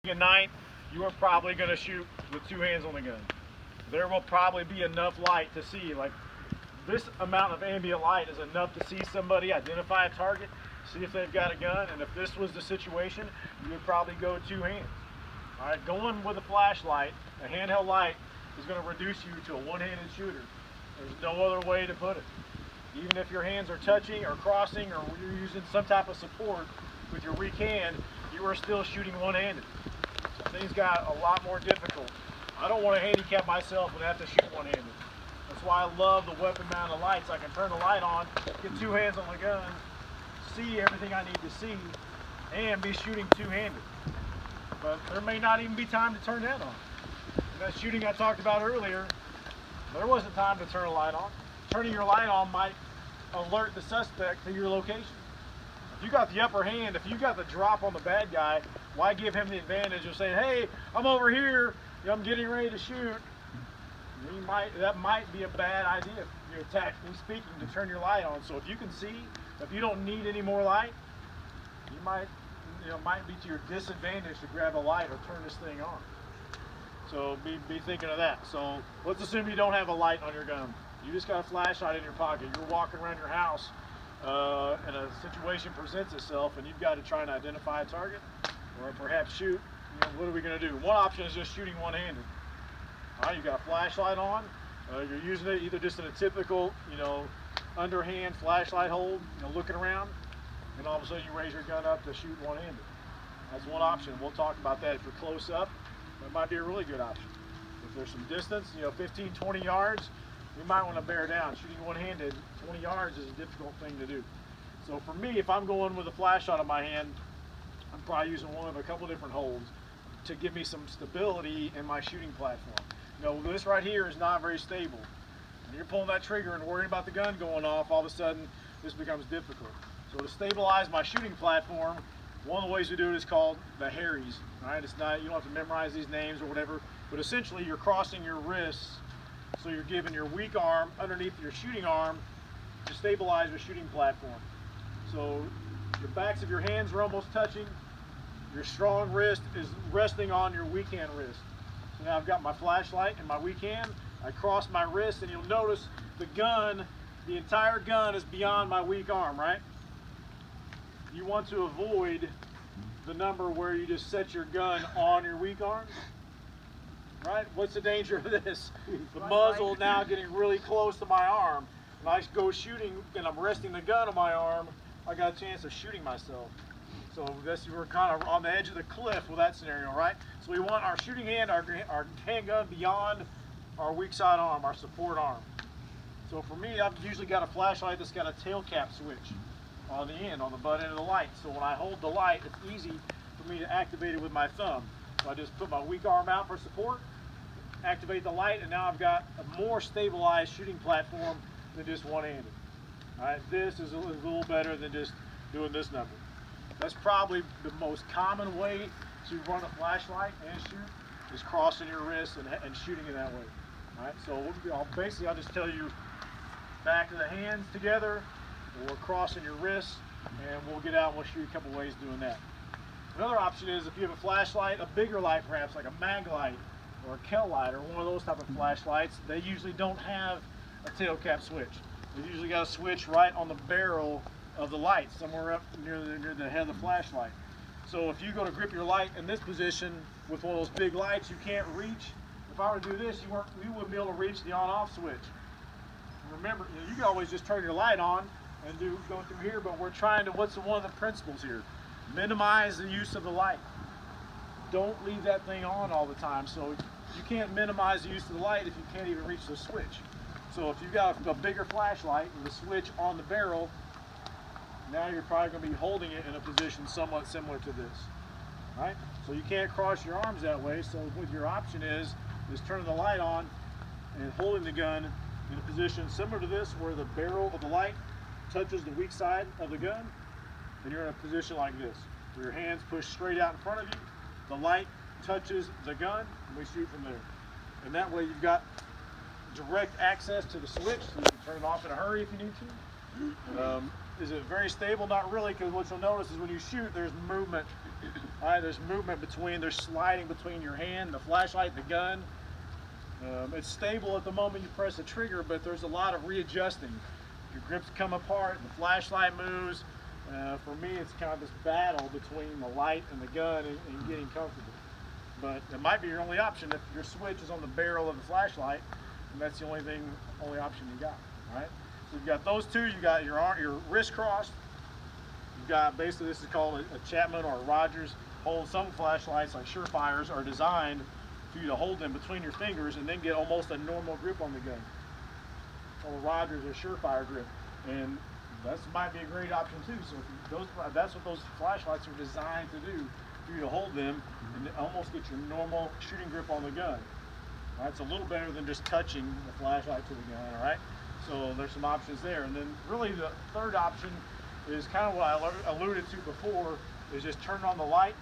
At night, you are probably going to shoot with two hands on the gun. There will probably be enough light to see, like this amount of ambient light is enough to see somebody, identify a target, see if they've got a gun, and if this was the situation, you would probably go two hands. All right, going with a flashlight, a handheld light, is going to reduce you to a one-handed shooter. There's no other way to put it. Even if your hands are touching or crossing or you're using some type of support with your weak hand, you are still shooting one-handed. So things got a lot more difficult. I don't want to handicap myself and have to shoot one-handed. That's why I love the weapon mounted lights. I can turn the light on, get two hands on the gun, see everything I need to see, and be shooting two-handed. But there may not even be time to turn that on. And that shooting I talked about earlier, there wasn't time to turn a light on. Turning your light on might alert the suspect to your location. If you got the upper hand, if you got the drop on the bad guy, why give him the advantage of saying, hey, I'm over here, I'm getting ready to shoot? That might be a bad idea, you know, tactically speaking, to turn your light on. So if you can see, if you don't need any more light, you might be to your disadvantage to grab a light or turn this thing on. So be thinking of that. So let's assume you don't have a light on your gun. You just got a flashlight in your pocket. You're walking around your house and a situation presents itself and you've got to try and identify a target or perhaps shoot. You know, what are we going to do? One option is just shooting one-handed. All right, you've got a flashlight on. You're using it either just in a typical, underhand flashlight hold, looking around, and all of a sudden you raise your gun up to shoot one-handed. That's one option. We'll talk about that. If you're close up, that might be a really good option. If there's some distance, 15, 20 yards, you might want to bear down. Shooting one-handed, 20 yards is a difficult thing to do. So for me, if I'm going with a flashlight in my hand, I'm probably using one of a couple different holds to give me some stability in my shooting platform. This right here is not very stable. When you're pulling that trigger and worrying about the gun going off, all of a sudden this becomes difficult. So to stabilize my shooting platform, one of the ways to do it is called the Harries. All right, it's not, you don't have to memorize these names or whatever, but essentially you're crossing your wrists, so you're giving your weak arm underneath your shooting arm to stabilize your shooting platform. So your backs of your hands are almost touching, your strong wrist is resting on your weak hand wrist. So now I've got my flashlight in my weak hand, I cross my wrist, and you'll notice the entire gun is beyond my weak arm, right? You want to avoid the number where you just set your gun on your weak arm, right? What's the danger of this? The muzzle now getting really close to my arm. When I go shooting and I'm resting the gun on my arm, I got a chance of shooting myself. So we're kind of on the edge of the cliff with that scenario, right? So we want our shooting hand, our handgun beyond our weak side arm, our support arm. So for me, I've usually got a flashlight that's got a tail cap switch on the end, on the butt end of the light. So when I hold the light, it's easy for me to activate it with my thumb. So I just put my weak arm out for support, activate the light, and now I've got a more stabilized shooting platform than just one-handed. All right, this is a little better than just doing this number. That's probably the most common way to run a flashlight and shoot, is crossing your wrist and shooting it that way. All right, so I'll just tell you back of the hands together, or crossing your wrists, and we'll get out and we'll show you a couple ways doing that. Another option is if you have a flashlight, a bigger light perhaps, like a mag light or a Kel light or one of those type of flashlights, they usually don't have a tail cap switch. They usually got a switch right on the barrel of the light, somewhere up near the head of the flashlight. So if you go to grip your light in this position with one of those big lights, you can't reach. If I were to do this, you wouldn't be able to reach the on-off switch. Remember, you can always just turn your light on and go through here, but we're trying to, what's one of the principles here? Minimize the use of the light. Don't leave that thing on all the time. So you can't minimize the use of the light if you can't even reach the switch. So if you've got a bigger flashlight with a switch on the barrel, now you're probably going to be holding it in a position somewhat similar to this. All right? So you can't cross your arms that way, so what your option is turning the light on and holding the gun in a position similar to this, where the barrel of the light touches the weak side of the gun, and you're in a position like this, where your hands push straight out in front of you, the light touches the gun, and we shoot from there. And that way you've got direct access to the switch, so you can turn it off in a hurry if you need to. Is it very stable? Not really, because what you'll notice is when you shoot, there's movement All right, there's movement between, there's sliding between your hand, the flashlight, and the gun. It's stable at the moment you press the trigger, but there's a lot of readjusting. Your grips come apart, the flashlight moves. For me, it's kind of this battle between the light and the gun and getting comfortable. But it might be your only option if your switch is on the barrel of the flashlight, and that's the only option you got. All right. So you've got those two. You got your wrist crossed. You've got basically, this is called a Chapman or a Rogers hold. Some flashlights like Surefires are designed for you to hold them between your fingers and then get almost a normal grip on the gun. Or a Rogers or Surefire grip, and that might be a great option too. So if that's what those flashlights are designed to do, for you to hold them and almost get your normal shooting grip on the gun. All right, it's a little better than just touching the flashlight to the gun. All right, so there's some options there, and then really the third option is kind of what I alluded to before, is just turning on the light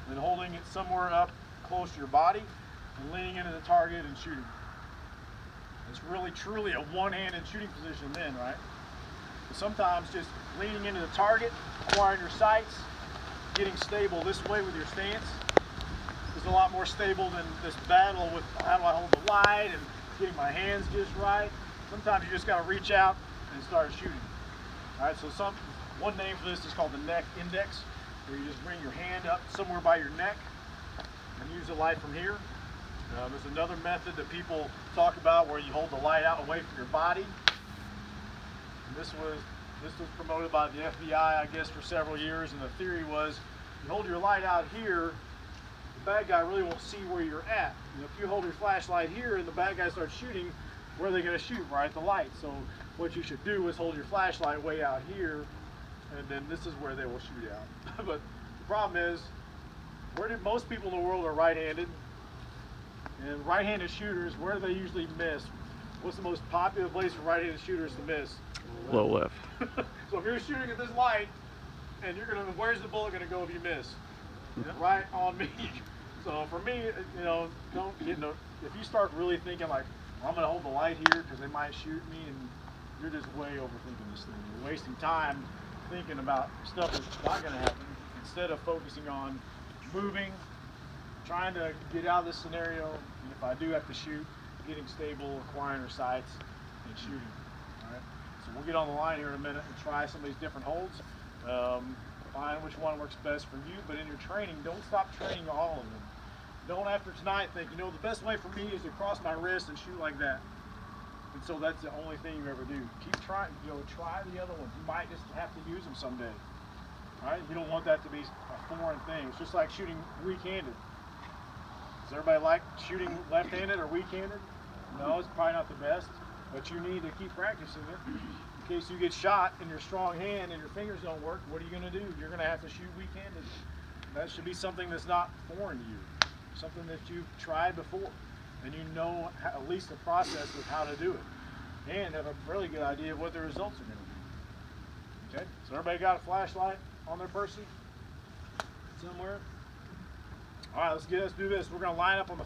and holding it somewhere up close to your body and leaning into the target and shooting. It's really truly a one-handed shooting position then, right? But sometimes just leaning into the target, acquiring your sights, getting stable this way with your stance is a lot more stable than this battle with how do I hold the light and getting my hands just right. Sometimes you just got to reach out and start shooting. All right, so one name for this is called the neck index, where you just bring your hand up somewhere by your neck and use the light from here. There's another method that people talk about where you hold the light out away from your body. And this was promoted by the FBI, I guess, for several years, and the theory was you hold your light out here, the bad guy really won't see where you're at. And if you hold your flashlight here and the bad guy starts shooting, where are they going to shoot? Right at the light. So what you should do is hold your flashlight way out here, and then this is where they will shoot out. But the problem is, most people in the world are right-handed, and right-handed shooters, where do they usually miss? What's the most popular place for right-handed shooters to miss? Low left. So if you're shooting at this light, and where's the bullet gonna go if you miss? Right on me. So for me, if you start really thinking like, I'm gonna hold the light here because they might shoot me, and you're just way overthinking this thing. You're wasting time thinking about stuff that's not gonna happen instead of focusing on moving, trying to get out of this scenario, and if I do have to shoot, getting stable, acquiring our sights, and shooting. All right. So we'll get on the line here in a minute and try some of these different holds. Find which one works best for you, but in your training, don't stop training all of them. Don't after tonight think, the best way for me is to cross my wrist and shoot like that. And so that's the only thing you ever do. Keep trying, try the other ones. You might just have to use them someday. All right? You don't want that to be a foreign thing. It's just like shooting weak-handed. Does everybody like shooting left-handed or weak-handed? No, it's probably not the best, but you need to keep practicing it. In case you get shot in your strong hand and your fingers don't work, what are you going to do? You're going to have to shoot weak-handed. That should be something that's not foreign to you, something that you've tried before, and you know at least the process of how to do it, and have a really good idea of what the results are going to be. Okay, so everybody got a flashlight on their person somewhere? All right, let's do this. We're going to line up on the